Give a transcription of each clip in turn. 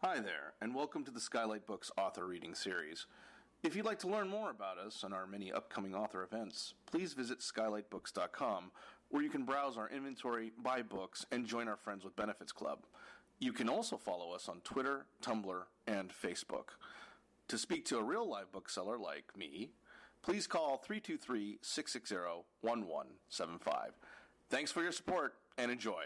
Hi there, and welcome to the Skylight Books author reading series. If you'd like to learn more about us and our many upcoming author events, please visit skylightbooks.com, where you can browse our inventory, buy books, and join our Friends with Benefits Club. You can also follow us on Twitter, Tumblr, and Facebook. To speak to a real live bookseller like me, please call 323-660-1175. Thanks for your support, and enjoy.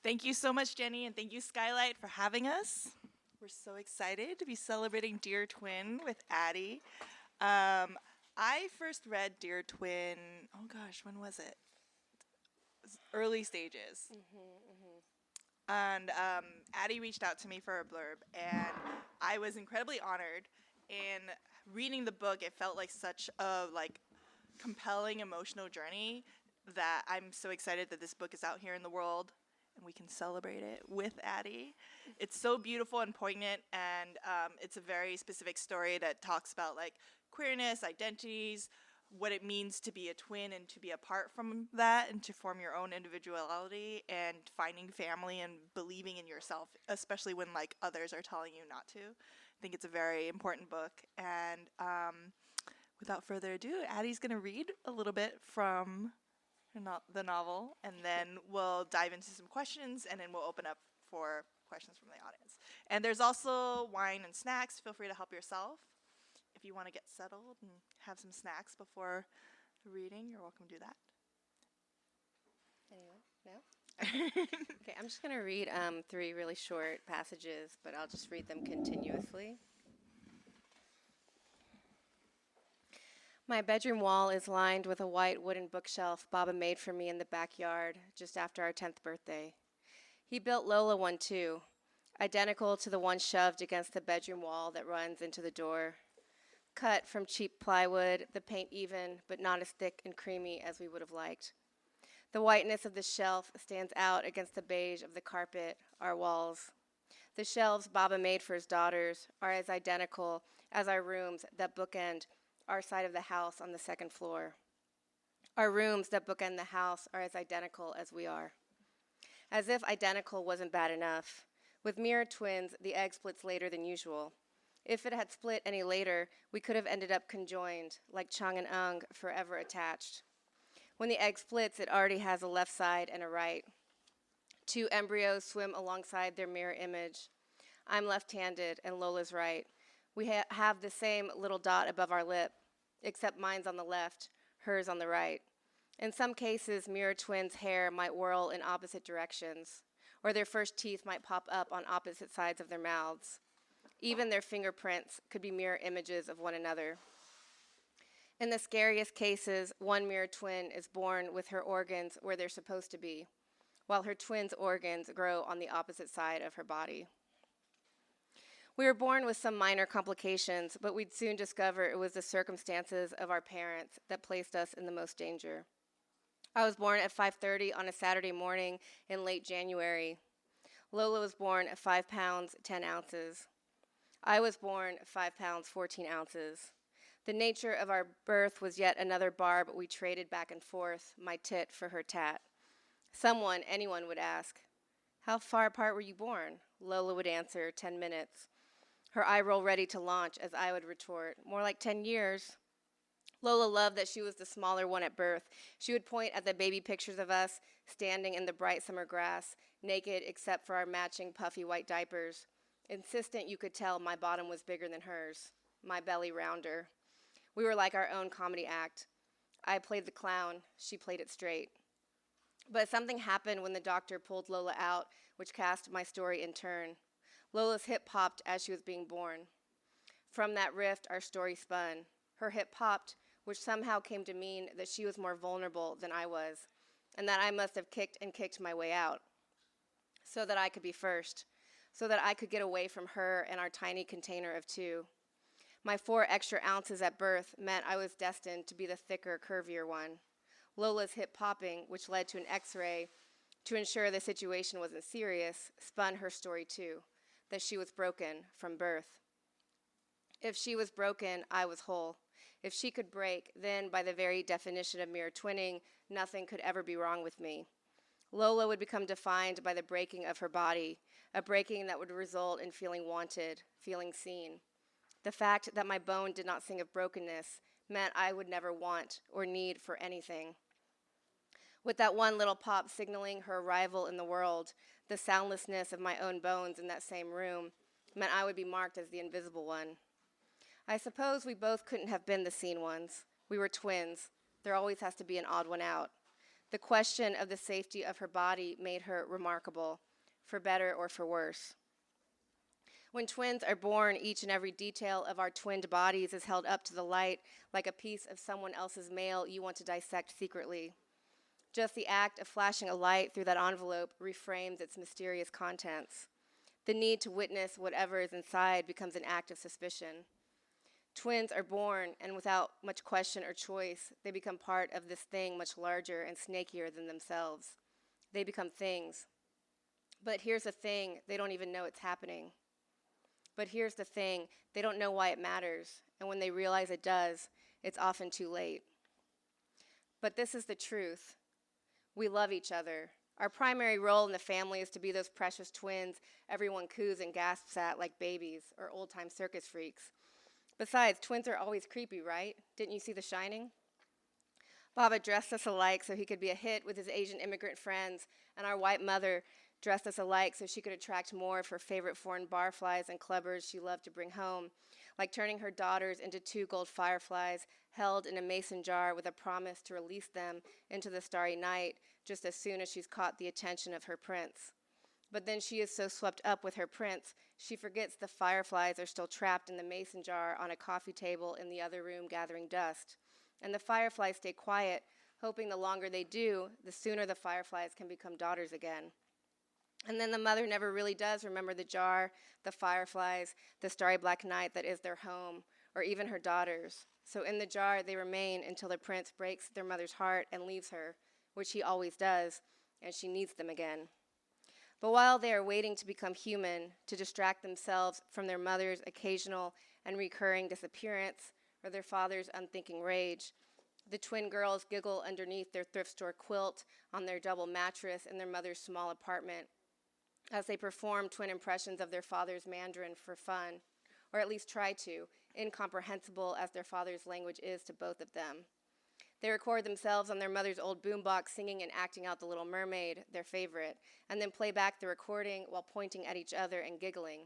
Thank you so much, Jenny, and thank you, Skylight, for having us. We're so excited to be celebrating Dear Twin with Addie. I first read Dear Twin, oh gosh, when was it? Early stages. And Addie reached out to me for a blurb, and I was incredibly honored. In reading the book, it felt like such a compelling emotional journey that I'm so excited that this book is out here in the world and we can celebrate it with Addie. It's so beautiful and poignant, and it's a very specific story that talks about queerness, identities, what it means to be a twin and to be apart from that and to form your own individuality and finding family and believing in yourself, especially when others are telling you not to. I think it's a very important book, and without further ado, Addie's going to read a little bit from the novel, and then we'll dive into some questions, and then we'll open up for questions from the audience. And there's also wine and snacks. Feel free to help yourself. If you want to get settled and have some snacks before the reading, you're welcome to do that. Anyone? No? Okay, I'm just going to read 3 really short passages, but I'll just read them continuously. My bedroom wall is lined with a white wooden bookshelf Baba made for me in the backyard just after our 10th birthday. He built Lola one too, identical to the one shoved against the bedroom wall that runs into the door. Cut from cheap plywood, the paint even, but not as thick and creamy as we would have liked. The whiteness of the shelf stands out against the beige of the carpet, our walls. The shelves Baba made for his daughters are as identical as our rooms that bookend our side of the house on the 2nd floor. Our rooms that bookend the house are as identical as we are. As if identical wasn't bad enough. With mirror twins, the egg splits later than usual. If it had split any later, we could have ended up conjoined, like Chang and Ung, forever attached. When the egg splits, it already has a left side and a right. 2 embryos swim alongside their mirror image. I'm left-handed and Lola's right. We have the same little dot above our lip, except mine's on the left, hers on the right. In some cases, mirror twins' hair might whirl in opposite directions, or their first teeth might pop up on opposite sides of their mouths. Even their fingerprints could be mirror images of one another. In the scariest cases, one mirror twin is born with her organs where they're supposed to be, while her twin's organs grow on the opposite side of her body. We were born with some minor complications, but we'd soon discover it was the circumstances of our parents that placed us in the most danger. I was born at 5:30 on a Saturday morning in late January. Lola was born at 5 pounds, 10 ounces. I was born 5 pounds, 14 ounces. The nature of our birth was yet another barb we traded back and forth, my tit for her tat. Anyone would ask, "How far apart were you born?" Lola would answer, 10 minutes. Her eye roll ready to launch as I would retort, "More like 10 years. Lola loved that she was the smaller one at birth. She would point at the baby pictures of us standing in the bright summer grass, naked except for our matching puffy white diapers. Insistent you could tell my bottom was bigger than hers, my belly rounder. We were like our own comedy act. I played the clown, she played it straight. But something happened when the doctor pulled Lola out, which cast my story in turn. Lola's hip popped as she was being born. From that rift, our story spun. Her hip popped, which somehow came to mean that she was more vulnerable than I was, and that I must have kicked and kicked my way out, so that I could be first, so that I could get away from her and our tiny container of 2. My 4 extra ounces at birth meant I was destined to be the thicker, curvier one. Lola's hip popping, which led to an X-ray to ensure the situation wasn't serious, spun her story too, that she was broken from birth. If she was broken, I was whole. If she could break, then by the very definition of mirror twinning, nothing could ever be wrong with me. Lola would become defined by the breaking of her body, a breaking that would result in feeling wanted, feeling seen. The fact that my bone did not sing of brokenness meant I would never want or need for anything. With that one little pop signaling her arrival in the world, the soundlessness of my own bones in that same room meant I would be marked as the invisible one. I suppose we both couldn't have been the seen ones. We were twins. There always has to be an odd one out. The question of the safety of her body made her remarkable, for better or for worse. When twins are born, each and every detail of our twinned bodies is held up to the light like a piece of someone else's mail you want to dissect secretly. Just the act of flashing a light through that envelope reframes its mysterious contents. The need to witness whatever is inside becomes an act of suspicion. Twins are born, and without much question or choice, they become part of this thing much larger and snakier than themselves. They become things. But here's the thing, they don't even know it's happening. But here's the thing, they don't know why it matters, and when they realize it does, it's often too late. But this is the truth. We love each other. Our primary role in the family is to be those precious twins everyone coos and gasps at like babies or old-time circus freaks. Besides, twins are always creepy, right? Didn't you see The Shining? Baba dressed us alike so he could be a hit with his Asian immigrant friends, and our white mother dressed us alike so she could attract more of her favorite foreign barflies and clubbers she loved to bring home, like turning her daughters into 2 gold fireflies held in a mason jar with a promise to release them into the starry night just as soon as she's caught the attention of her prince. But then she is so swept up with her prince, she forgets the fireflies are still trapped in the mason jar on a coffee table in the other room gathering dust. And the fireflies stay quiet, hoping the longer they do, the sooner the fireflies can become daughters again. And then the mother never really does remember the jar, the fireflies, the starry black night that is their home, or even her daughters. So in the jar they remain until the prince breaks their mother's heart and leaves her, which he always does, and she needs them again. But while they are waiting to become human, to distract themselves from their mother's occasional and recurring disappearance or their father's unthinking rage, the twin girls giggle underneath their thrift store quilt on their double mattress in their mother's small apartment as they perform twin impressions of their father's Mandarin for fun, or at least try to, incomprehensible as their father's language is to both of them. They record themselves on their mother's old boombox singing and acting out The Little Mermaid, their favorite, and then play back the recording while pointing at each other and giggling,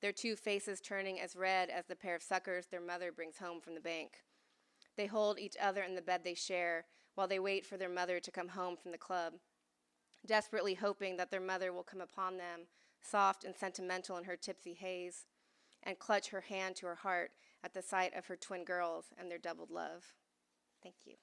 their 2 faces turning as red as the pair of suckers their mother brings home from the bank. They hold each other in the bed they share while they wait for their mother to come home from the club, desperately hoping that their mother will come upon them, soft and sentimental in her tipsy haze, and clutch her hand to her heart at the sight of her twin girls and their doubled love. Thank you.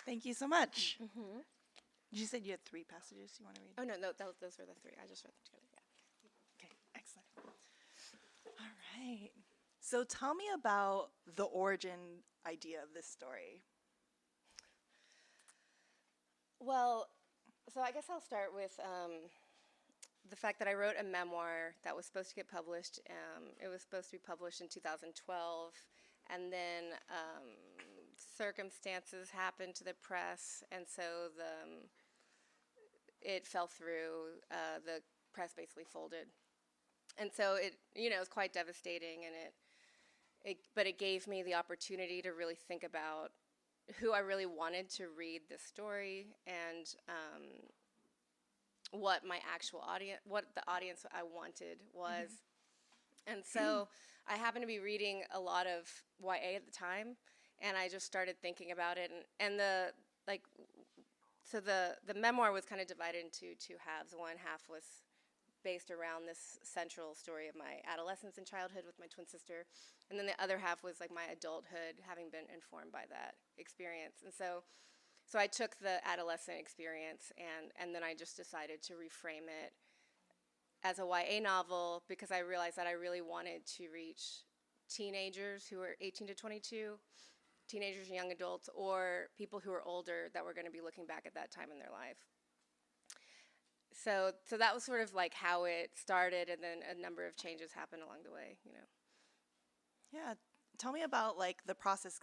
Thank you so much. Mm-hmm. You said you had 3 passages you want to read? Oh, no, those were the 3. I just read them together, yeah. Okay, excellent. All right. So tell me about the origin idea of this story. Well, so I guess I'll start with the fact that I wrote a memoir that was supposed to get published. It was supposed to be published in 2012, and then circumstances happened to the press, and so it fell through. The press basically folded, and so it was quite devastating, and but it gave me the opportunity to really think about who I really wanted to read this story and what my actual audience, what the audience I wanted was. Mm-hmm. And so I happened to be reading a lot of YA at the time, and I just started thinking about it. And the memoir was kind of divided into 2 halves. One half was based around this central story of my adolescence and childhood with my twin sister, and then the other half was like my adulthood, having been informed by that experience. And so I took the adolescent experience and then I just decided to reframe it as a YA novel because I realized that I really wanted to reach teenagers who were 18 to 22, teenagers and young adults, or people who are older that were going to be looking back at that time in their life. So that was sort of like how it started, and then a number of changes happened along the way, Yeah, tell me about like the process,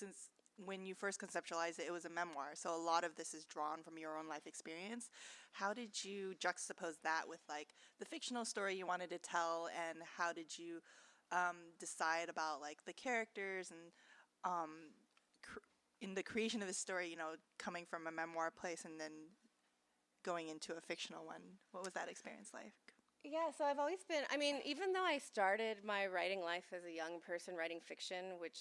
when you first conceptualized it, it was a memoir. So a lot of this is drawn from your own life experience. How did you juxtapose that with like the fictional story you wanted to tell, and how did you decide about like the characters and in the creation of the story, coming from a memoir place and then going into a fictional one? What was that experience like? Yeah, so I've always been, I mean, even though I started my writing life as a young person writing fiction, which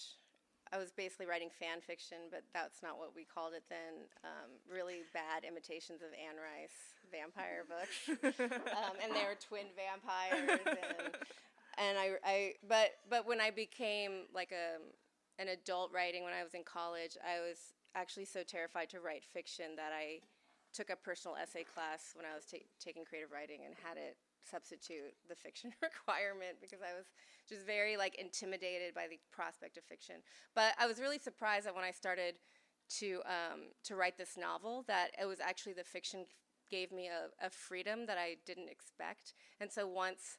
I was basically writing fan fiction, but that's not what we called it then, really bad imitations of Anne Rice vampire books. And they were twin vampires. But when I became like an adult writing when I was in college, I was actually so terrified to write fiction that I took a personal essay class when I was taking creative writing and had it substitute the fiction requirement because I was just very like intimidated by the prospect of fiction. But I was really surprised that when I started to write this novel, that it was actually the fiction gave me a freedom that I didn't expect. And so once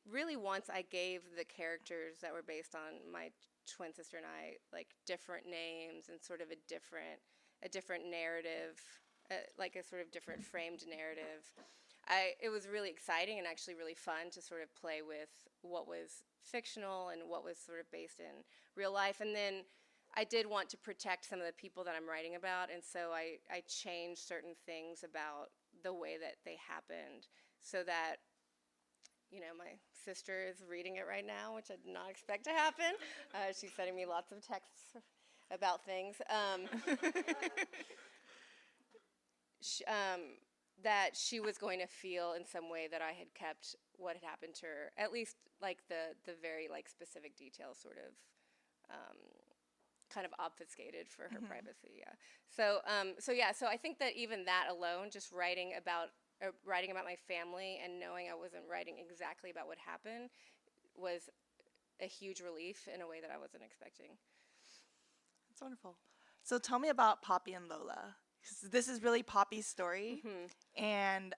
I gave the characters that were based on my twin sister and I like different names and sort of a different narrative, like a sort of different framed narrative. It was really exciting and actually really fun to sort of play with what was fictional and what was sort of based in real life. And then I did want to protect some of the people that I'm writing about, and so I changed certain things about the way that they happened so that, my sister is reading it right now, which I did not expect to happen. She's sending me lots of texts about things. That she was going to feel in some way that I had kept what had happened to her, at least like the very like specific details sort of kind of obfuscated for her privacy. Yeah. So I think that even that alone, just writing about my family and knowing I wasn't writing exactly about what happened, was a huge relief in a way that I wasn't expecting. That's wonderful. So tell me about Poppy and Lola. This is really Poppy's story, and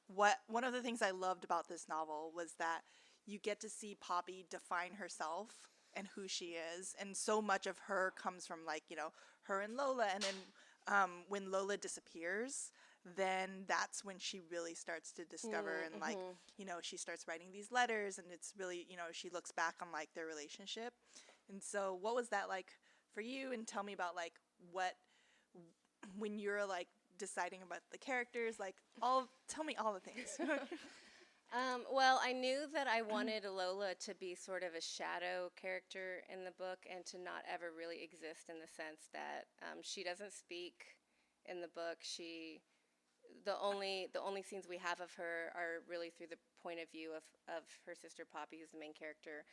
one of the things I loved about this novel was that you get to see Poppy define herself and who she is, and so much of her comes from like her and Lola, and then when Lola disappears, then that's when she really starts to discover and like she starts writing these letters, and it's really she looks back on like their relationship. And so what was that like for you? And tell me about like what, when you're like deciding about the characters, like tell me all the things. Well, I knew that I wanted Lola to be sort of a shadow character in the book and to not ever really exist, in the sense that she doesn't speak in the book. The only scenes we have of her are really through the point of view of her sister Poppy, who's the main character.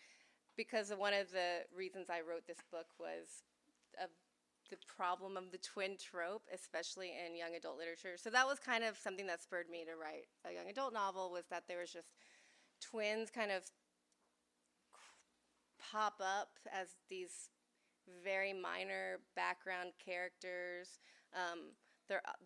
Because one of the reasons I wrote this book was the problem of the twin trope, especially in young adult literature. So that was kind of something that spurred me to write a young adult novel, was that there was just twins kind of pop up as these very minor background characters.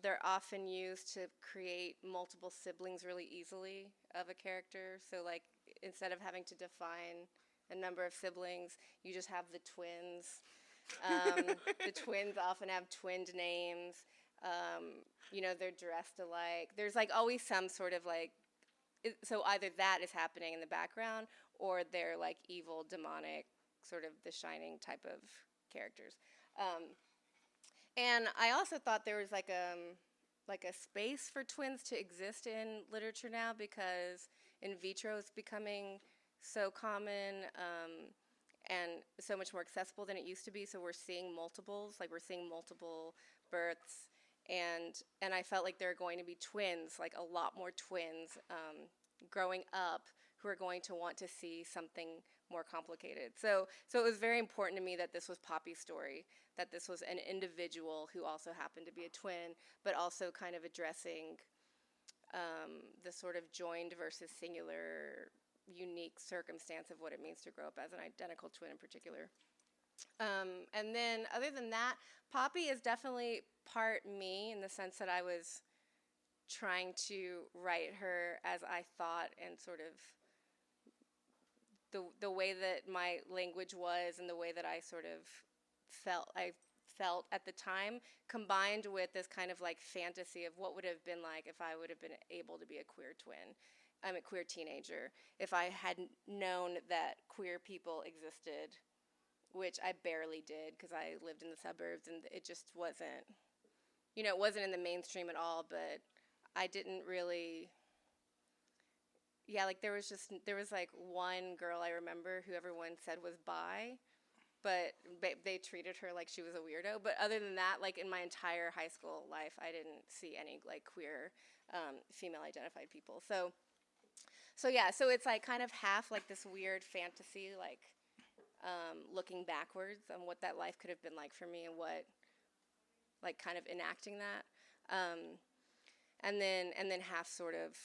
They're often used to create multiple siblings really easily of a character. So like instead of having to define a number of siblings, you just have the twins. The twins often have twinned names. They're dressed alike. There's like always some sort of like, so either that is happening in the background, or they're like evil, demonic, sort of the Shining type of characters. And I also thought there was like a space for twins to exist in literature now, because in vitro is becoming so common and so much more accessible than it used to be. So we're seeing multiples, like we're seeing multiple births, and I felt like there are going to be twins, like a lot more twins growing up, who are going to want to see something more complicated. So it was very important to me that this was Poppy's story, that this was an individual who also happened to be a twin, but also kind of addressing the sort of joined versus singular unique circumstance of what it means to grow up as an identical twin in particular. And then other than that, Poppy is definitely part me, in the sense that I was trying to write her as I thought and sort of the way that my language was and the way that I sort of felt at the time, combined with this kind of like fantasy of what would have been like if I would have been able to be a queer twin. I'm a queer teenager. If I hadn't known that queer people existed, which I barely did because I lived in the suburbs and it just wasn't, it wasn't in the mainstream at all, but I didn't really, like there was like one girl I remember who everyone said was bi, but they treated her like she was a weirdo. But other than that, like in my entire high school life, I didn't see any like queer female identified people. So it's like kind of half like this weird fantasy, like looking backwards on what that life could have been like for me and what, like kind of enacting that. And then half sort of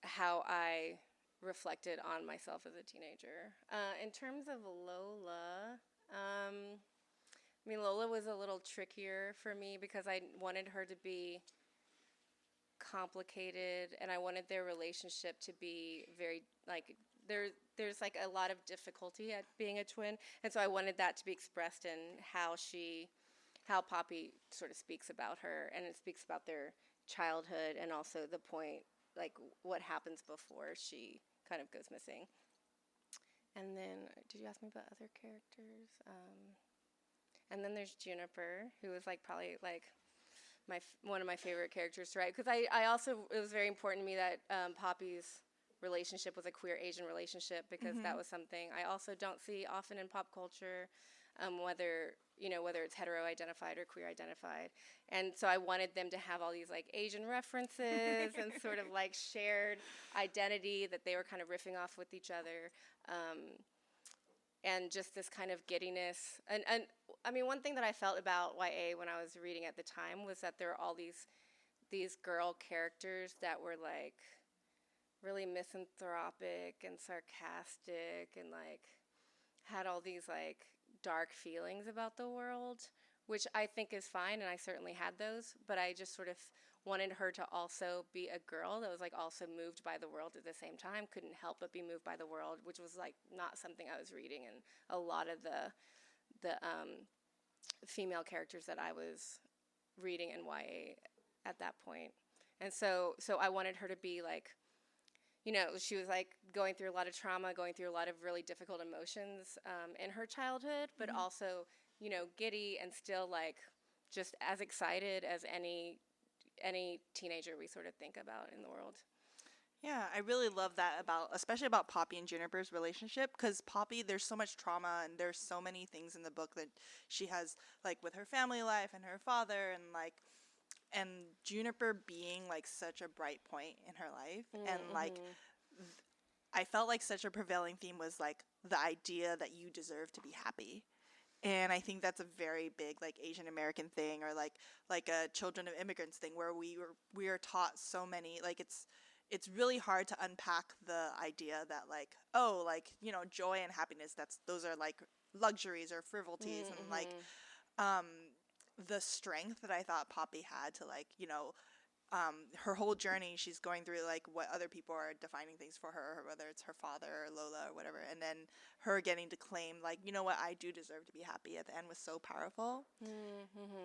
how I reflected on myself as a teenager. In terms of Lola, Lola was a little trickier for me because I wanted her to be complicated, and I wanted their relationship to be very, like, there's like a lot of difficulty at being a twin, and so I wanted that to be expressed in how Poppy sort of speaks about her, and it speaks about their childhood and also the point, like what happens before she kind of goes missing. And then, did you ask me about other characters? And then there's Juniper, who was like probably like one of my favorite characters to write, because I also, it was very important to me that Poppy's relationship was a queer Asian relationship, because that was something I also don't see often in pop culture, whether it's hetero identified or queer identified. And so I wanted them to have all these like Asian references and sort of like shared identity that they were kind of riffing off with each other. And just this kind of giddiness. And I mean, one thing that I felt about YA when I was reading at the time was that there were all these girl characters that were like really misanthropic and sarcastic and like had all these like dark feelings about the world, which I think is fine, and I certainly had those, but I just sort of wanted her to also be a girl that was like also moved by the world at the same time, couldn't help but be moved by the world, which was like not something I was reading in a lot of the female characters that I was reading in YA at that point. And so I wanted her to be like, she was like going through a lot of trauma, going through a lot of really difficult emotions in her childhood, but also, giddy and still like just as excited as any teenager we sort of think about in the world. Yeah, I really love that especially about Poppy and Juniper's relationship, because Poppy, there's so much trauma and there's so many things in the book that she has, like with her family life and her father, and Juniper being like such a bright point in her life. And like I felt like such a prevailing theme was like the idea that you deserve to be happy. And I think that's a very big like Asian American thing, or like a children of immigrants thing, where we are taught so many, like it's really hard to unpack the idea that like, oh, like, joy and happiness, those are like luxuries or frivolities. And like the strength that I thought Poppy had to like, her whole journey, she's going through like what other people are defining things for her, whether it's her father or Lola or whatever, and then her getting to claim like, what, I do deserve to be happy at the end was so powerful.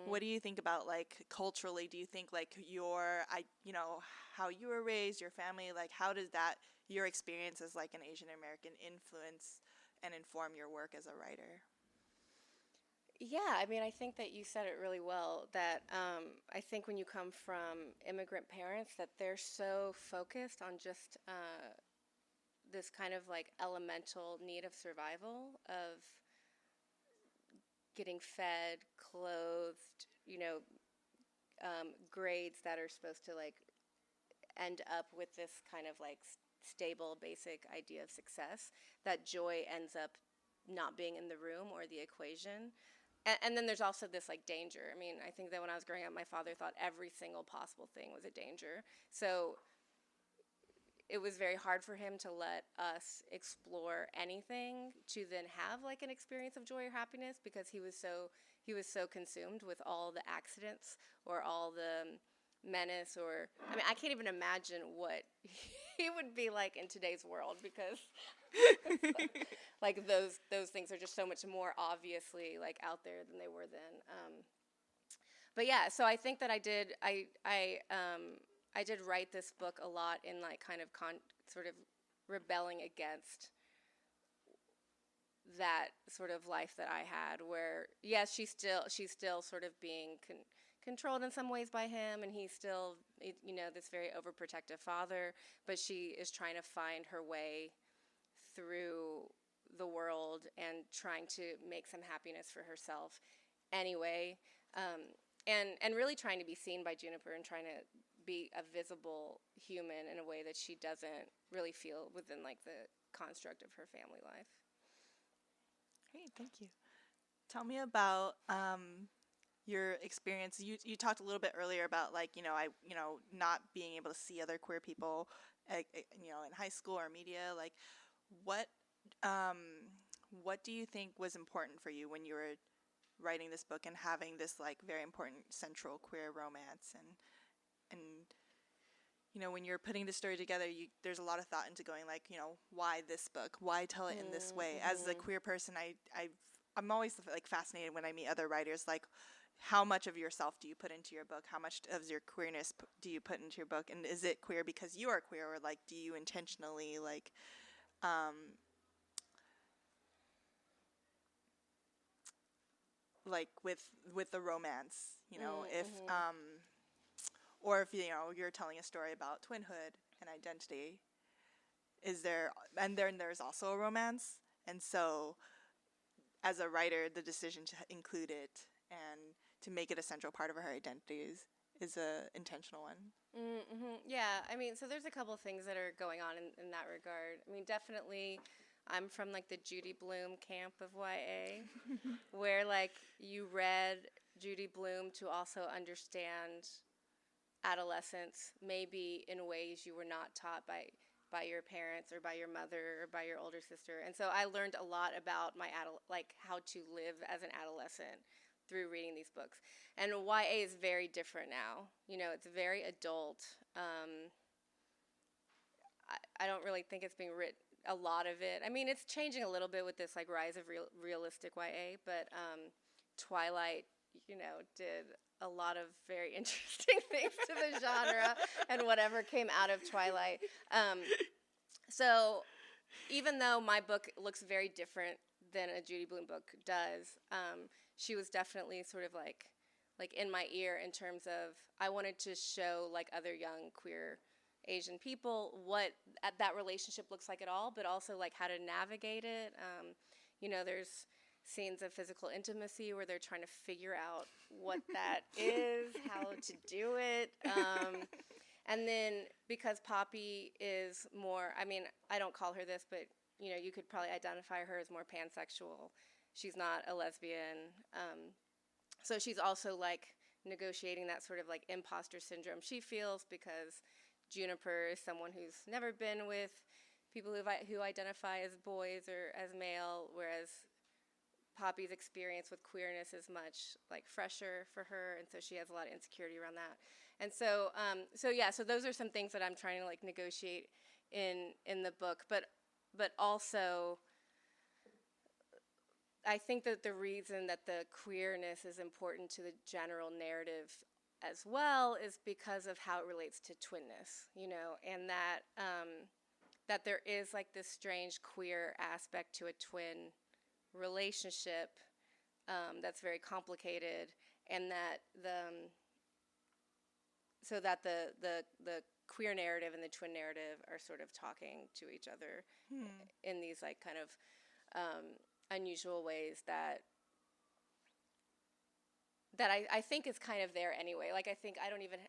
What do you think about like culturally? Do you think like how you were raised, your family, like how does that, your experience as like an Asian American, influence and inform your work as a writer? Yeah, I mean, I think that you said it really well, that I think when you come from immigrant parents, that they're so focused on just this kind of like elemental need of survival, of getting fed, clothed, grades that are supposed to like end up with this kind of like stable, basic idea of success, that joy ends up not being in the room or the equation. And then there's also this like danger. I mean, I think that when I was growing up, my father thought every single possible thing was a danger. So it was very hard for him to let us explore anything to then have like an experience of joy or happiness, because he was so consumed with all the accidents or all the menace, or I mean, I can't even imagine what he would be like in today's world, because like those things are just so much more obviously like out there than they were then. But yeah, so I think that I did write this book a lot in like kind of sort of rebelling against that sort of life that I had, where yes, she's still sort of being controlled in some ways by him, and he's still, you know, this very overprotective father, but she is trying to find her way through the world and trying to make some happiness for herself anyway, and really trying to be seen by Juniper and trying to be a visible human in a way that she doesn't really feel within like the construct of her family life. Great, thank you. Tell me about your experience. You talked a little bit earlier about like, not being able to see other queer people, in high school or media. Like, what do you think was important for you when you were writing this book and having this like very important central queer romance, and when you're putting the story together, there's a lot of thought into going like, why this book? Why tell it in this way? As a queer person, I'm always like fascinated when I meet other writers, like how much of yourself do you put into your book? How much of your queerness do you put into your book? And is it queer because you are queer, or like do you intentionally like like with the romance, if or if you're telling a story about twinhood and identity, and then there's also a romance, and so as a writer, the decision to include it and to make it a central part of her identity is a intentional one. Yeah, I mean, so there's a couple things that are going on in that regard. I mean, definitely I'm from like the Judy Blume camp of YA, where like you read Judy Blume to also understand adolescence, maybe in ways you were not taught by your parents or by your mother or by your older sister. And so I learned a lot about my how to live as an adolescent through reading these books. And YA is very different now. It's very adult. I don't really think it's being written, a lot of it. I mean, it's changing a little bit with this like rise of realistic YA, but Twilight, did a lot of very interesting things to the genre and whatever came out of Twilight. So even though my book looks very different than a Judy Blume book does, she was definitely sort of like in my ear in terms of I wanted to show like other young queer Asian people what that relationship looks like at all, but also like how to navigate it. There's scenes of physical intimacy where they're trying to figure out what that is, how to do it. And then because Poppy is more, I mean, I don't call her this, but you could probably identify her as more pansexual. She's not a lesbian. So she's also like negotiating that sort of like imposter syndrome she feels because Juniper is someone who's never been with people who identify as boys or as male, whereas Poppy's experience with queerness is much like fresher for her, and so she has a lot of insecurity around that. And so, so those are some things that I'm trying to like negotiate in the book, but also I think that the reason that the queerness is important to the general narrative as well is because of how it relates to twinness, and that there is like this strange queer aspect to a twin relationship that's very complicated, and that the queer narrative and the twin narrative are sort of talking to each other in these like kind of unusual ways that I think is kind of there anyway. Like I think I don't even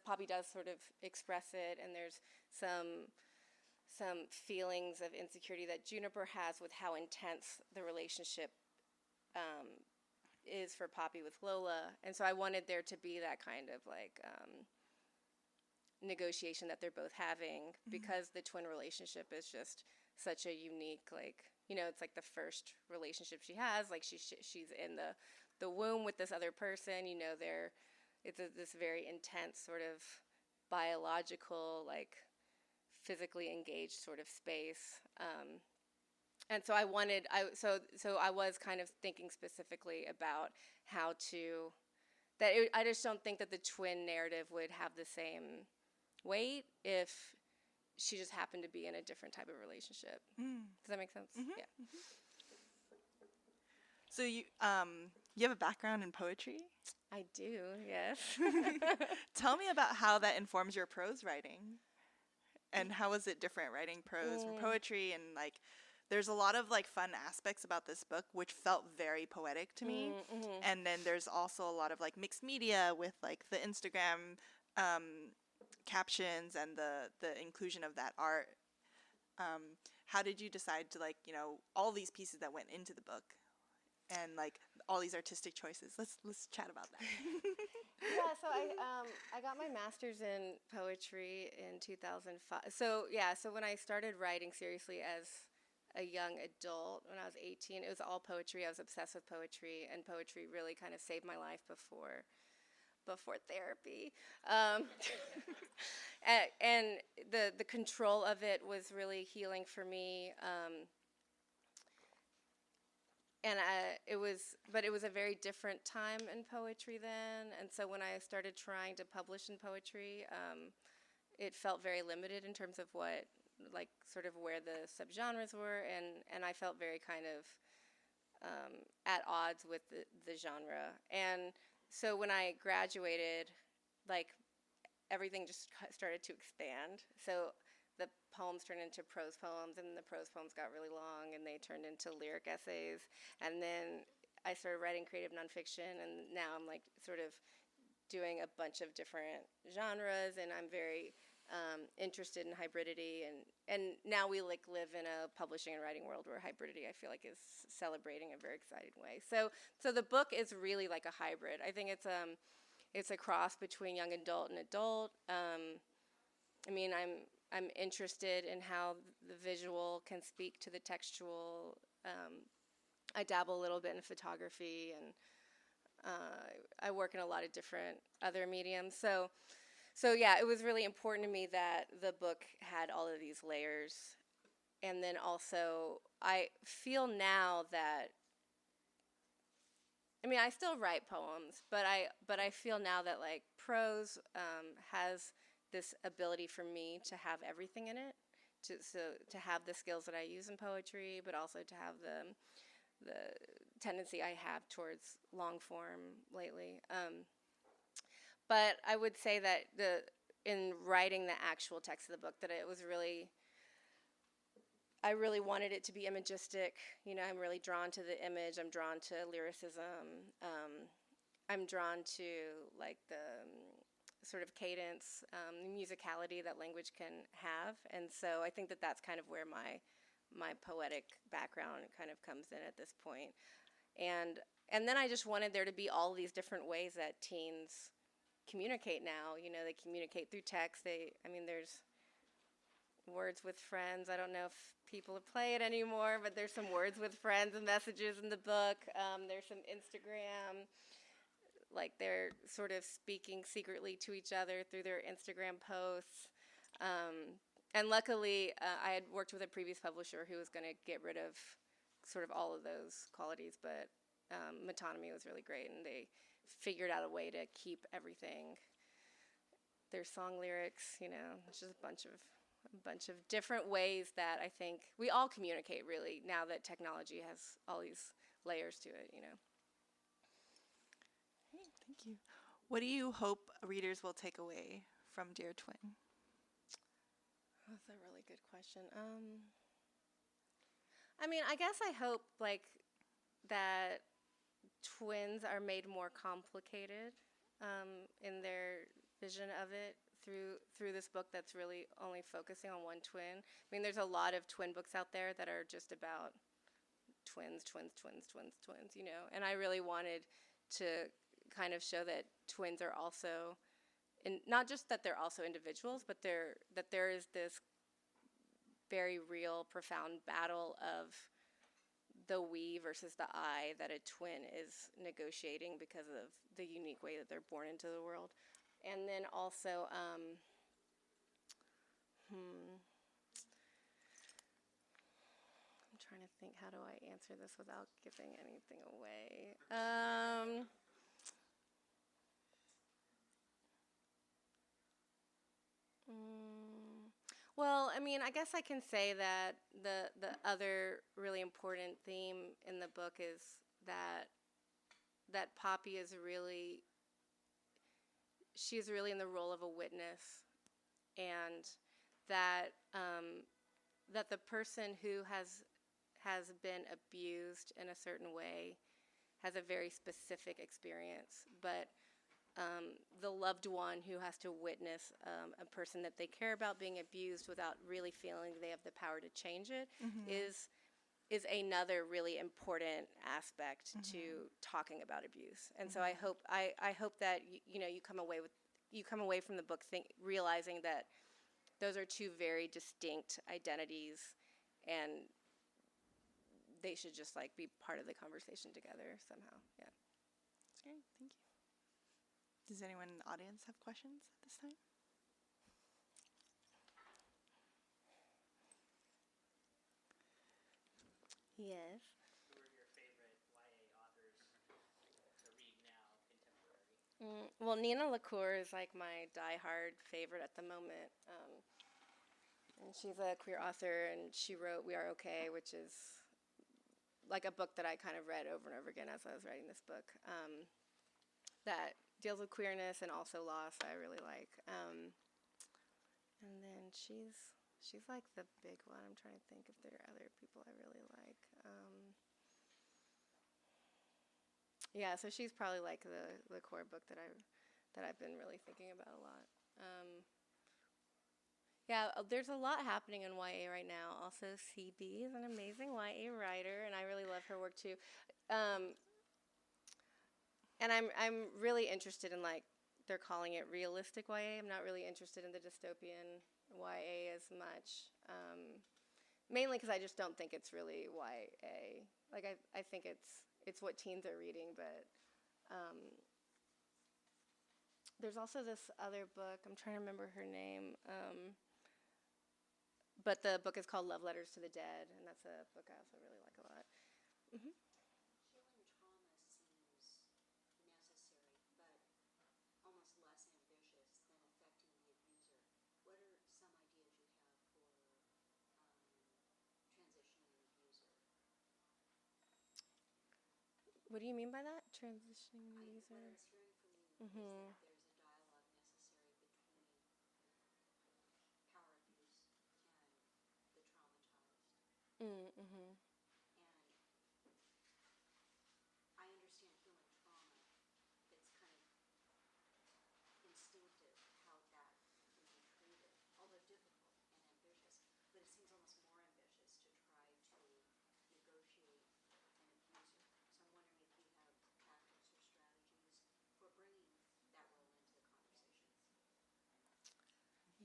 Poppy does sort of express it, and there's some feelings of insecurity that Juniper has with how intense the relationship is for Poppy with Lola, and so I wanted there to be that kind of like negotiation that they're both having, because the twin relationship is just such a unique, like, it's like the first relationship she has, like she's in the womb with this other person, they're this very intense sort of biological, like physically engaged sort of space. And so I was kind of thinking specifically about how to, I just don't think that the twin narrative would have the same weight if she just happened to be in a different type of relationship. Does that make sense? Yeah. So you have a background in poetry? I do, yes. Tell me about how that informs your prose writing. And how is it different writing prose from poetry? And like, there's a lot of like fun aspects about this book, which felt very poetic to me. And then there's also a lot of like mixed media with like the Instagram captions and the inclusion of that art. How did you decide to like, you know, all these pieces that went into the book and like all these artistic choices? Let's chat about that. Yeah, so I got my master's in poetry in 2005. So when I started writing seriously as a young adult, when I was 18, it was all poetry. I was obsessed with poetry, and poetry really kind of saved my life before therapy. And the control of it was really healing for me. And it was a very different time in poetry then. And so when I started trying to publish in poetry, it felt very limited in terms of what, like, sort of where the subgenres were, and I felt very kind of at odds with the genre. And so when I graduated, like, everything just started to expand. So the poems turned into prose poems, and the prose poems got really long, and they turned into lyric essays. And then I started writing creative nonfiction, and now I'm like sort of doing a bunch of different genres, and I'm very interested in hybridity, and now we like live in a publishing and writing world where hybridity, I feel like, is celebrating in a very exciting way. So the book is really like a hybrid. I think it's a cross between young adult and adult. I mean, I'm interested in how the visual can speak to the textual. I dabble a little bit in photography, and I work in a lot of different other mediums. So yeah, it was really important to me that the book had all of these layers. And then also, I feel now that, I mean, I still write poems, but I feel now that like prose has this ability for me to have everything in it, to have the skills that I use in poetry, but also to have the tendency I have towards long form lately. But I would say that in writing the actual text of the book, that it was really, I really wanted it to be imagistic. You know, I'm really drawn to the image. I'm drawn to lyricism. I'm drawn to like the sort of cadence, musicality that language can have. And so I think that that's kind of where my poetic background kind of comes in at this point. And then I just wanted there to be all these different ways that teens communicate now. You know, they communicate through text. There's words with friends. I don't know if people play it anymore, but there's some words with friends and messages in the book. There's some Instagram, like they're sort of speaking secretly to each other through their Instagram posts. And luckily, I had worked with a previous publisher who was going to get rid of sort of all of those qualities, but Metonymy was really great, and they figured out a way to keep everything. Their song lyrics, you know, it's just a bunch of different ways that I think we all communicate, really, now that technology has all these layers to it, you know. Great, thank you. What do you hope readers will take away from Dear Twin? That's a really good question. I mean, I guess I hope like that twins are made more complicated in their vision of it through this book that's really only focusing on one twin. I mean, there's a lot of twin books out there that are just about twins, you know. And I really wanted to kind of show that twins are also, not just that they're also individuals, but that there is this very real, profound battle of the we versus the I that a twin is negotiating because of the unique way that they're born into the world. And then also, I'm trying to think, how do I answer this without giving anything away? Well, I mean, I guess I can say that the other really important theme in the book is that Poppy is really, she's really in the role of a witness, and that that the person who has been abused in a certain way has a very specific experience, but the loved one who has to witness a person that they care about being abused without really feeling they have the power to change it is another really important aspect to talking about abuse. And so I hope that you come away from the book realizing that those are two very distinct identities, and they should just like be part of the conversation together somehow. Yeah. That's great. Thank you. Does anyone in the audience have questions at this time? Yes. Who are your favorite YA authors to read now, contemporary? Well, Nina LaCour is like my diehard favorite at the moment. And she's a queer author, and she wrote We Are Okay, which is like a book that I kind of read over and over again as I was writing this book, that deals with queerness and also loss. I really like. And then she's like the big one. I'm trying to think if there are other people I really like. Yeah, so she's probably like the core book that I've been really thinking about a lot. Yeah, there's a lot happening in YA right now. Also, CB is an amazing YA writer, and I really love her work too. And I'm really interested in, like, they're calling it realistic YA. I'm not really interested in the dystopian YA as much, mainly because I just don't think it's really YA. Like, I think it's what teens are reading, but there's also this other book. I'm trying to remember her name. But the book is called Love Letters to the Dead, and that's a book I also really like a lot. Healing trauma seems necessary, but almost less ambitious than affecting the abuser. What are some ideas you have for transitioning an abuser? What do you mean by that? Transitioning the user? What I was hearing from you is that there's a dialogue necessary between power abuse and the traumatized. Mm-hmm. And I understand healing trauma. It's kind of instinctive how that can be treated, although difficult and ambitious. But it seems almost more ambitious to try to negotiate an abuser. So I'm wondering if you have tactics or strategies for bringing that role into the conversation.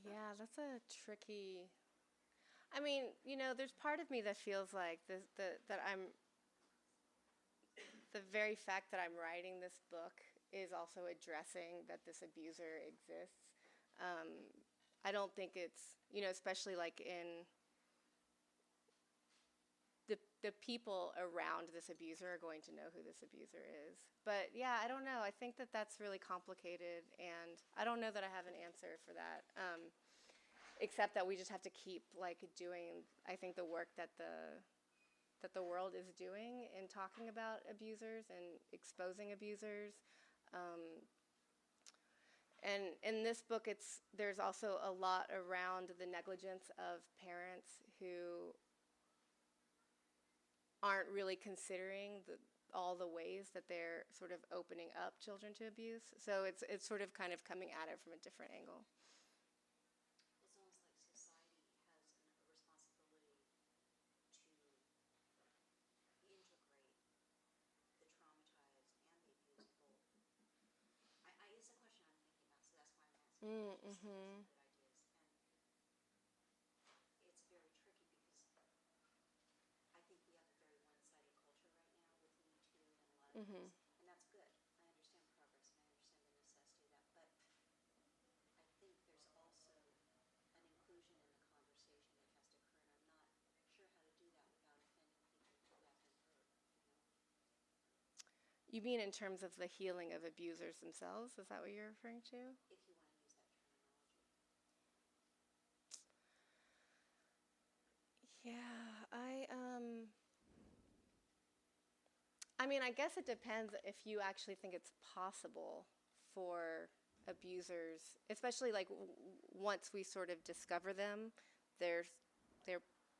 Yeah, that's a tricky. I mean, there's part of me that feels like that I'm. The very fact that I'm writing this book is also addressing that this abuser exists. I don't think it's, especially like in the people around this abuser are going to know who this abuser is. But yeah, I don't know. I think that that's really complicated, and I don't know that I have an answer for that. Except that we just have to keep like doing, I think, the work that the world is doing in talking about abusers and exposing abusers. And in this book, there's also a lot around the negligence of parents who aren't really considering all the ways that they're sort of opening up children to abuse. So it's sort of kind of coming at it from a different angle. It's almost like society has a responsibility to integrate the traumatized and the abused both. It's a question I'm thinking about, so that's why I'm asking. Mm-hmm. Good ideas. And it's very tricky because I think we have a very one-sided And that's good. I understand progress and I understand the necessity of that. But I think there's also an inclusion in the conversation that has to occur, and I'm not sure how to do that without offending people who have been hurt, You mean in terms of the healing of abusers themselves? Is that what you're referring to? if you want to use that terminology. Yeah, I mean, I guess it depends if you actually think it's possible for abusers, especially like once we sort of discover them, they're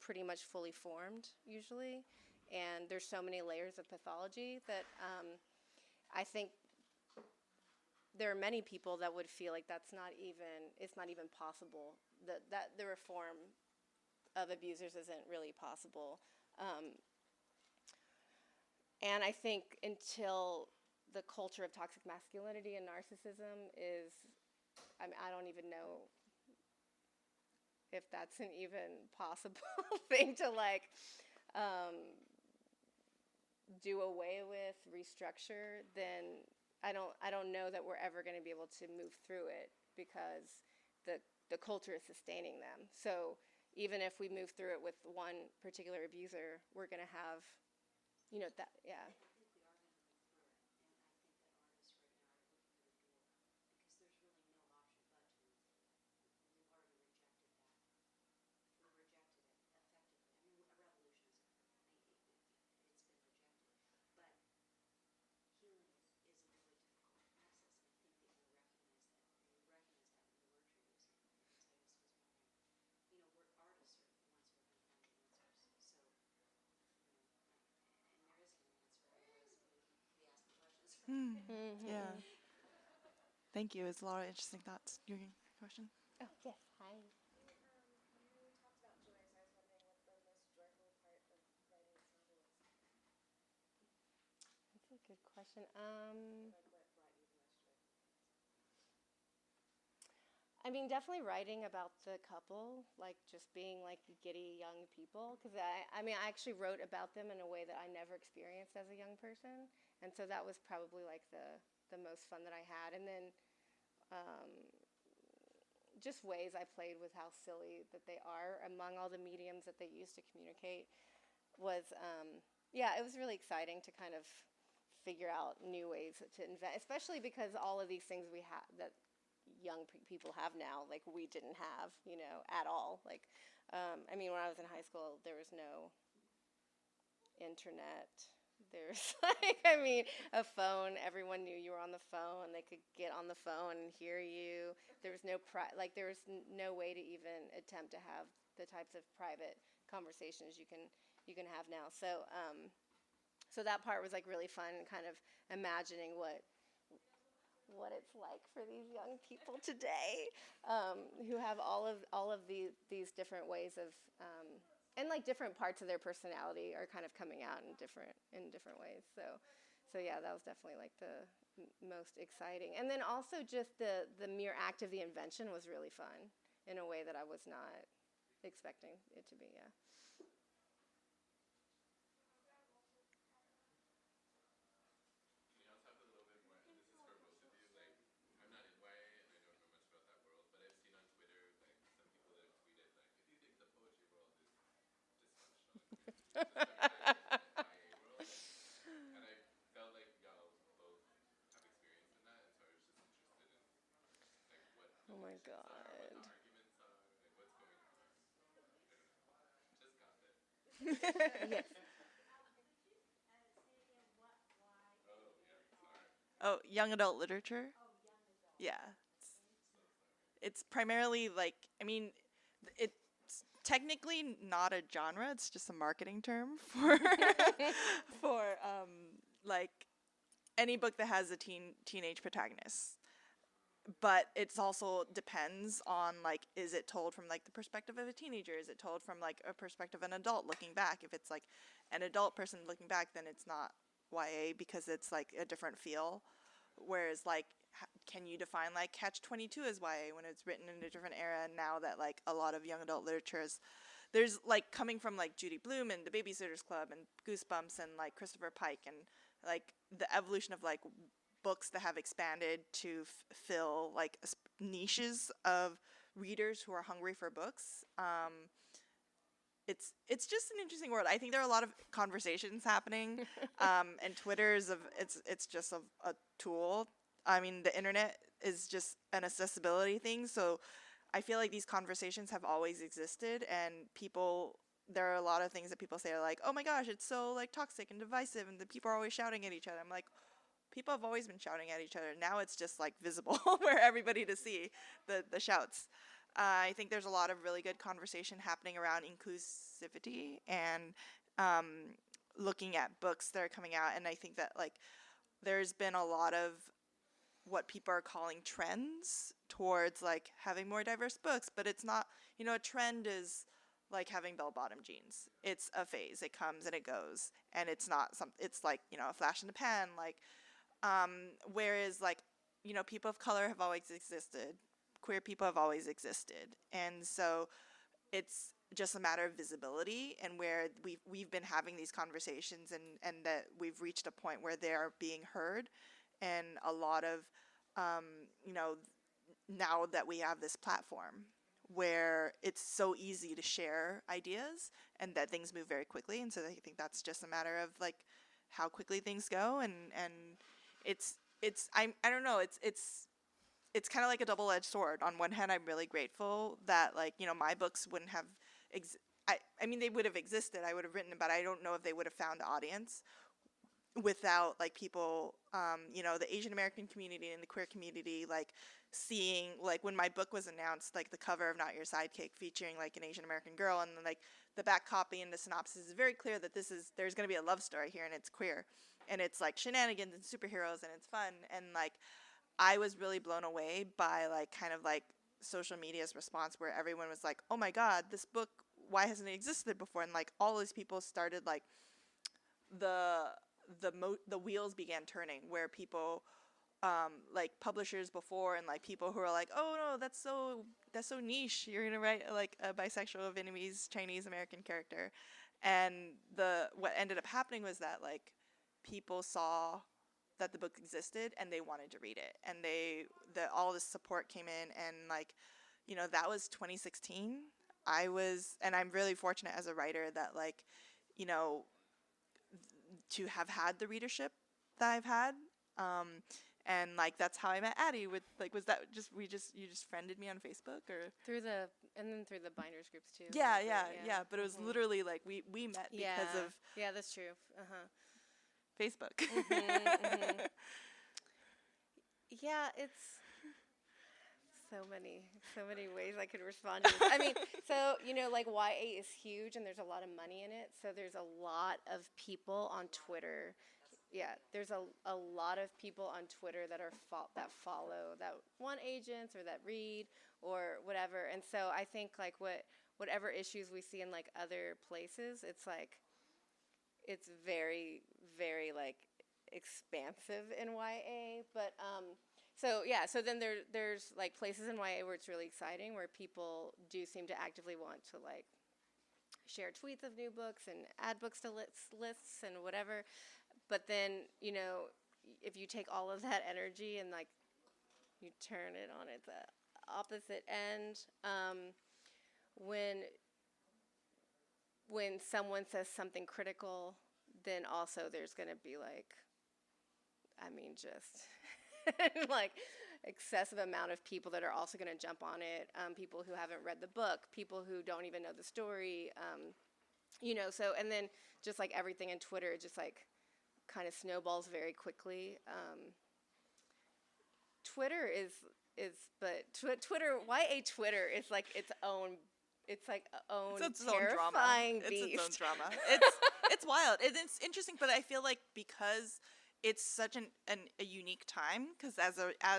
pretty much fully formed usually, and there's so many layers of pathology that I think there are many people that would feel like it's not even possible, that the reform of abusers isn't really possible. And I think until the culture of toxic masculinity and narcissism I don't even know if that's an even possible thing to like do away with, restructure, then I don't know that we're ever going to be able to move through it because the culture is sustaining them. So even if we move through it with one particular abuser, we're going to have, that, yeah. I think we are going to move through it, and I think that artists right now are looking at a door because there's really no option but to move through it. We've already rejected that. We rejected it effectively. I mean, a revolution has occurred. It's been rejected. But healing is a really difficult process, and I think that you recognize that. And you recognize that in the words you're using. Because I just was wondering, we're artists are the ones who are going to find the answers. So, and there isn't an answer. Otherwise, we ask the questions. Yeah. Thank you. It's a lot of interesting thoughts. Your question? Oh, yes, hi. You talked about joy, so I was wondering what the most joyful part of writing this novel is. That's a good question. Like, what brought you the most joy? I mean, definitely writing about the couple, like just being like giddy young people, because I mean, I actually wrote about them in a way that I never experienced as a young person, and so that was probably like the most fun that I had. And then just ways I played with how silly that they are among all the mediums that they use to communicate was, yeah, it was really exciting to kind of figure out new ways to invent, especially because all of these things we have that young people have now, like we didn't have, at all. Like, I mean, when I was in high school, there was no internet. There's like, I mean, a phone. Everyone knew you were on the phone. They could get on the phone and hear you. There was no there was no way to even attempt to have the types of private conversations you can have now. So, so that part was like really fun, kind of imagining what it's like for these young people today, who have all of these different ways of, and like different parts of their personality are kind of coming out in different ways. So yeah, that was definitely like the most exciting. And then also just the mere act of the invention was really fun in a way that I was not expecting it to be. Yeah. Can y'all talk a little bit more, and this is for both of you, like, I'm not in YA and I don't know much about that world, but I've seen on Twitter, like, some people that have tweeted, like, if you think the poetry world is dysfunctional, just imagine the YA world. And I felt like y'all both have experience in that, and so I was just interested in, like, what the Oh my tensions are, what the God. arguments are, like, what's going on. I don't know. Just got it. Yes. Oh, yeah, sorry. Oh, young adult literature? Yeah. It's primarily like, I mean, it's technically not a genre. It's just a marketing term for for like any book that has a teenage protagonist. But it's also depends on like, is it told from like the perspective of a teenager? Is it told from like a perspective of an adult looking back? If it's like an adult person looking back, then it's not YA because it's like a different feel. Whereas like, can you define like Catch-22 as YA when it's written in a different era? And now that like a lot of young adult literature is, there's like coming from like Judy Blume and The Babysitter's Club and Goosebumps and like Christopher Pike and like the evolution of like books that have expanded to fill like niches of readers who are hungry for books. It's just an interesting world. I think there are a lot of conversations happening, and it's just a tool. I mean, the internet is just an accessibility thing, so I feel like these conversations have always existed, and there are a lot of things that people say are like, oh my gosh, it's so like toxic and divisive, and the people are always shouting at each other. I'm like, people have always been shouting at each other. Now it's just like visible for everybody to see the shouts. I think there's a lot of really good conversation happening around inclusivity and looking at books that are coming out. And I think that like there's been a lot of what people are calling trends towards like having more diverse books, but it's not, a trend is like having bell-bottom jeans. It's a phase. It comes and it goes, and it's not it's like, a flash in the pan. Like, whereas like, people of color have always existed. Queer people have always existed. And so it's just a matter of visibility, and where we've been having these conversations, and that we've reached a point where they are being heard. And a lot of, now that we have this platform where it's so easy to share ideas and that things move very quickly. And so I think that's just a matter of like how quickly things go. And I don't know, it's kind of like a double-edged sword. On one hand, I'm really grateful that like, my books wouldn't have, I mean, they would have existed. I would have written, but I don't know if they would have found the audience without like people, the Asian American community and the queer community, like seeing, like when my book was announced, like the cover of Not Your Sidekick featuring like an Asian American girl, and then like the back copy and the synopsis is very clear that there's going to be a love story here, and it's queer, and it's like shenanigans and superheroes, and it's fun. And like I was really blown away by like kind of like social media's response, where everyone was like, oh my god, this book, why hasn't it existed before? And like all these people started like the wheels began turning, where people like publishers before, and like people who are like, oh no, that's so niche, you're gonna write like a bisexual Vietnamese Chinese American character. And what ended up happening was that like people saw that the book existed and they wanted to read it, and all this support came in. And like, that was 2016. And I'm really fortunate as a writer that like, to have had the readership that I've had. And like that's how I met Addie. With like, was that just you just friended me on Facebook, or through the binders groups too. Yeah. But it was literally like we met because of that's true. Facebook. Yeah, it's so many ways I could respond to this. I mean, so like YA is huge, and there's a lot of money in it. So there's a lot of people on Twitter. Yeah, there's a lot of people on Twitter that follow, that want agents or that read or whatever. And so I think like whatever issues we see in like other places, it's like it's very, very like expansive in YA. But so then there's like places in YA where it's really exciting, where people do seem to actively want to like share tweets of new books and add books to lists and whatever. But then, if you take all of that energy and like you turn it on its opposite end, when someone says something critical, then also there's going to be like, I mean, just like excessive amount of people that are also going to jump on it. People who haven't read the book, people who don't even know the story, so, and then just like everything in Twitter, it just like kind of snowballs very quickly. Twitter YA Twitter is like its own terrifying beast. It's its own drama. It's wild. It's interesting, but I feel like because it's such a unique time, because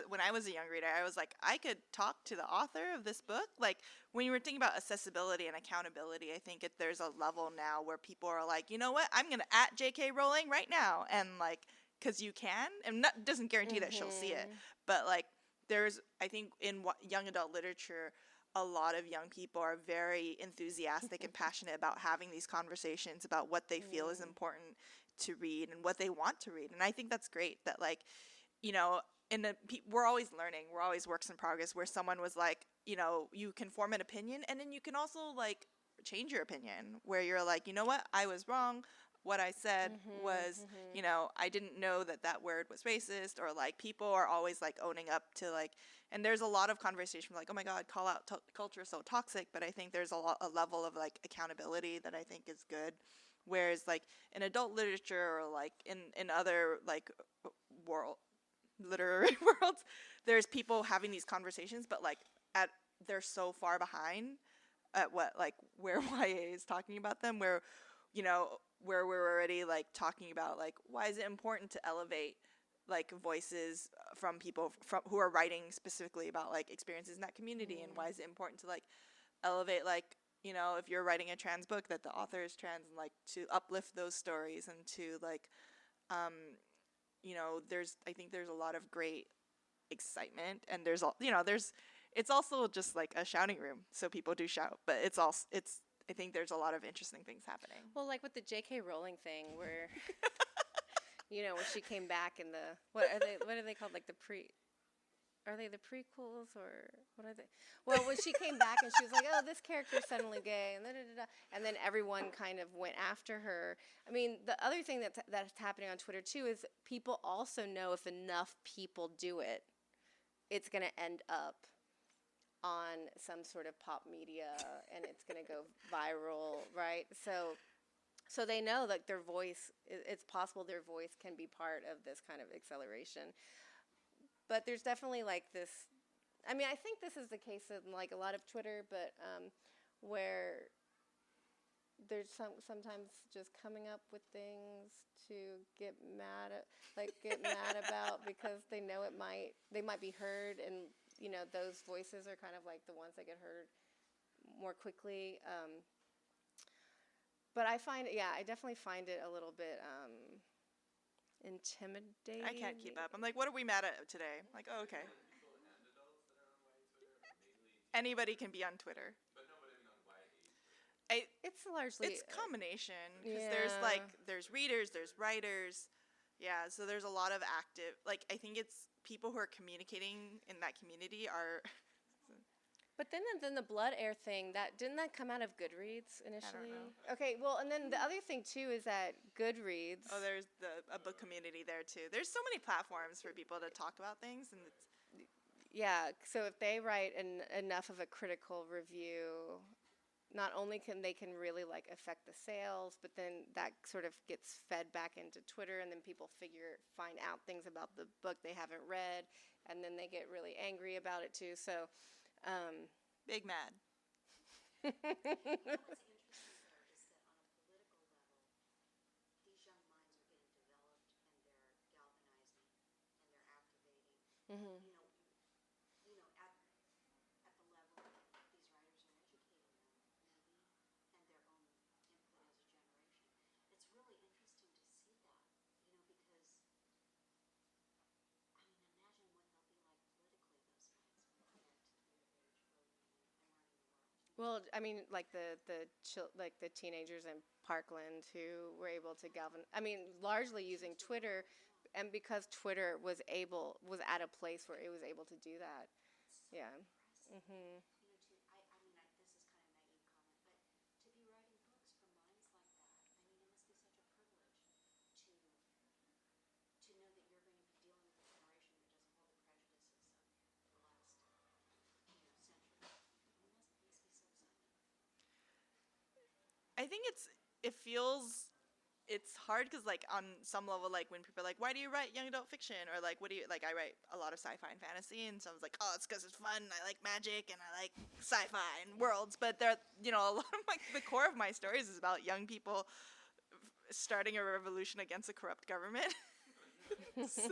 when I was a young reader, I was like, I could talk to the author of this book. Like when you were thinking about accessibility and accountability, I think there's a level now where people are like, you know what, I'm gonna @ J.K. Rowling right now, and like, because you can, and that doesn't guarantee that she'll see it, but like there's, I think in young adult literature, a lot of young people are very enthusiastic and passionate about having these conversations about what they feel is important to read and what they want to read. And I think that's great that, like, you know, we're always learning. We're always works in progress, where someone was like, you know, you can form an opinion and then you can also like change your opinion, where you're like, you know what, I was wrong. What I said was, you know, I didn't know that that word was racist, or like people are always like owning up to like, and there's a lot of conversation like, oh my God, call out culture is so toxic. But I think there's a level of like accountability that I think is good. Whereas like in adult literature, or like in other like world literary worlds, there's people having these conversations, but like they're so far behind at what like where YA is talking about them, where, you know, where we're already like talking about like, why is it important to elevate like voices from people who are writing specifically about like experiences in that community, and why is it important to like elevate, like, you know, if you're writing a trans book, that the author is trans, and like to uplift those stories, and to like you know, I think there's a lot of great excitement, and there's it's also just like a shouting room, so people do shout, but I think there's a lot of interesting things happening. Well, like with the J.K. Rowling thing, where you know, when she came back in the what are they called, like are they the prequels, or what are they? Well, when she came back and she was like, oh, this character is suddenly gay, and and then everyone kind of went after her. I mean, the other thing that's happening on Twitter too is people also know if enough people do it, it's going to end up on some sort of pop media, and it's going to go viral, right? So they know that their voice, it's possible their voice can be part of this kind of acceleration. But there's definitely like this, I mean, I think this is the case in like a lot of Twitter, but where there's sometimes just coming up with things to get mad about, because they know they might be heard, and you know, those voices are kind of like the ones that get heard more quickly. But I definitely find it a little bit intimidating. I can't keep up. I'm like, what are we mad at today? I'm like, oh, okay. Anybody can be on Twitter. It's largely it's combination, because there's readers, there's writers, yeah. So there's a lot of active, like, I think it's people who are communicating in that community are. But then the Blood Air thing, didn't that come out of Goodreads initially? I don't know. Okay, well, and then the other thing too is that Goodreads. Oh, there's a book community there too. There's so many platforms for people to talk about things, and it's. Yeah, so if they write enough of a critical review, not only can they really like affect the sales, but then that sort of gets fed back into Twitter, and then people find out things about the book they haven't read, and then they get really angry about it too. So. Big mad. What's interesting though is that on a political level, these young minds are getting developed, and they're galvanizing, and they're activating. Mm-hmm. You know, at the level that these writers are educating them, maybe, and their own input as a generation. It's really interesting to see that, you know, because I mean, imagine what they'll be like politically, those minds, when they get to the age where they're learning the world. Well, I mean, like the teenagers in Parkland who were able to largely using Twitter, and because Twitter was at a place where it was able to do that. Yeah. Mhm. You know, this is kind of naive comment, but to be writing books for minds like that, I mean, it must be such a privilege to know that you're going to be dealing with a generation that doesn't hold the prejudices of the last, century. I mean, it must be so exciting. I think it's hard, because like on some level, like when people are like, why do you write young adult fiction, or like, what do you like, I write a lot of sci-fi and fantasy, and someone's like, oh, it's because it's fun, I like magic, and I like sci-fi and worlds. But there, you know, a lot of the core of my stories is about young people starting a revolution against a corrupt government. So,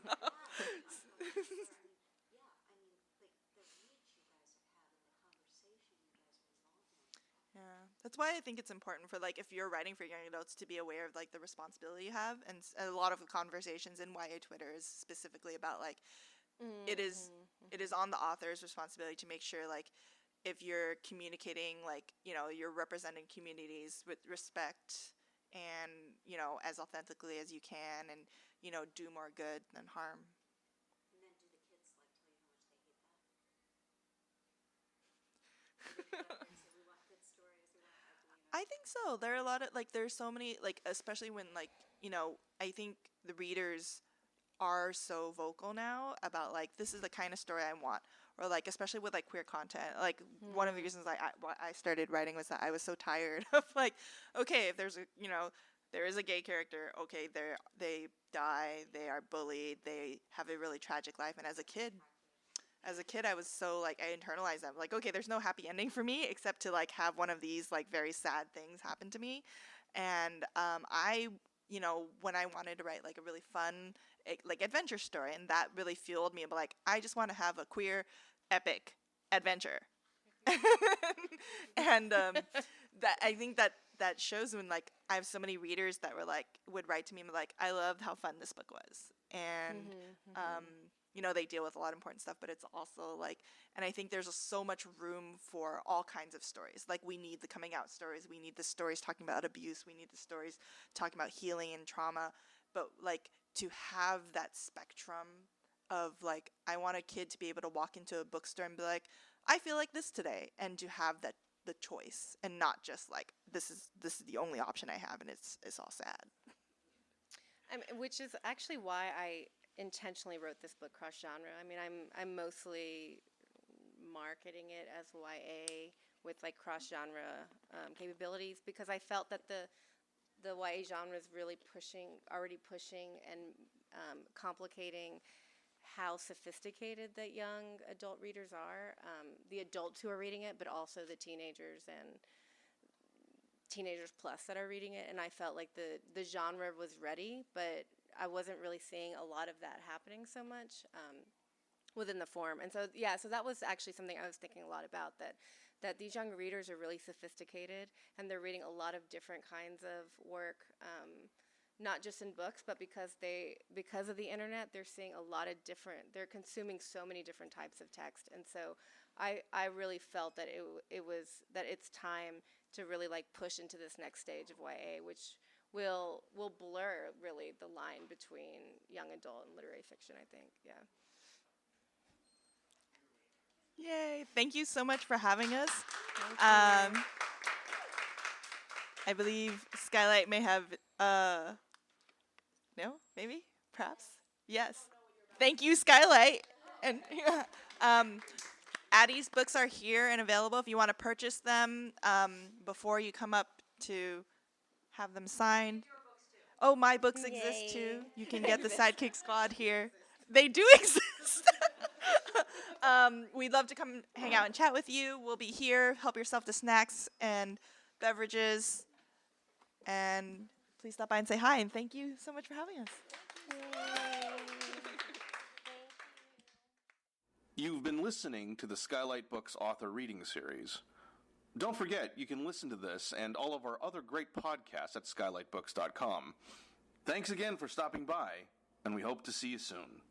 Yeah, I mean, like the reach you guys have had and the conversation you guys are involved in. yeah, that's why I think it's important for, like, if you're writing for young adults, to be aware of like the responsibility you have. And a lot of the conversations in YA Twitter is specifically about like, it is on the author's responsibility to make sure, like, if you're communicating, like, you know, you're representing communities with respect and, as authentically as you can, and, do more good than harm. And then do the kids like tell you how much they hate that? They say, we want good stories. We want I think so. There are a lot of there's so many especially when I think the readers are so vocal now about this is the kind of story I want, or especially with queer content. One of the reasons why I started writing was that I was so tired of okay, if there's there is a gay character, okay, they die, they are bullied, they have a really tragic life, and as a kid, I was so I internalized that. Okay, there's no happy ending for me except to have one of these very sad things happen to me. And I, when I wanted to write a really fun adventure story, and that really fueled me. But I just want to have a queer epic adventure. And that I think that shows when I have so many readers that were would write to me and be I loved how fun this book was. And they deal with a lot of important stuff, but it's also and I think there's so much room for all kinds of stories. We need the coming out stories, we need the stories talking about abuse, we need the stories talking about healing and trauma, but to have that spectrum of I want a kid to be able to walk into a bookstore and be I feel like this today, and to have the choice, and not just this is the only option I have, and it's all sad. Which is actually why I intentionally wrote this book cross genre. I mean, I'm mostly marketing it as YA with cross genre capabilities, because I felt that the YA genre is really already pushing and complicating how sophisticated that young adult readers are, the adults who are reading it, but also the teenagers and teenagers plus that are reading it. And I felt the genre was ready, but I wasn't really seeing a lot of that happening so much within the form. And so that was actually something I was thinking a lot about, that these young readers are really sophisticated, and they're reading a lot of different kinds of work, not just in books, but because of the internet, they're seeing a lot of they're consuming so many different types of text. And so I really felt that it's time to really push into this next stage of YA, which will blur really the line between young adult and literary fiction, I think. Yeah. Yay! Thank you so much for having us. Thank you. I believe Skylight may have no, maybe, perhaps, yes. Thank you, Skylight. And Addie's books are here and available if you want to purchase them before you come up to have them signed. Oh, my books exist too. You can get the Sidekick Squad here. They do exist. We'd love to come hang out and chat with you. We'll be here. Help yourself to snacks and beverages. And please stop by and say hi. And thank you so much for having us. You've been listening to the Skylight Books author reading series. Don't forget, you can listen to this and all of our other great podcasts at skylightbooks.com. Thanks again for stopping by, and we hope to see you soon.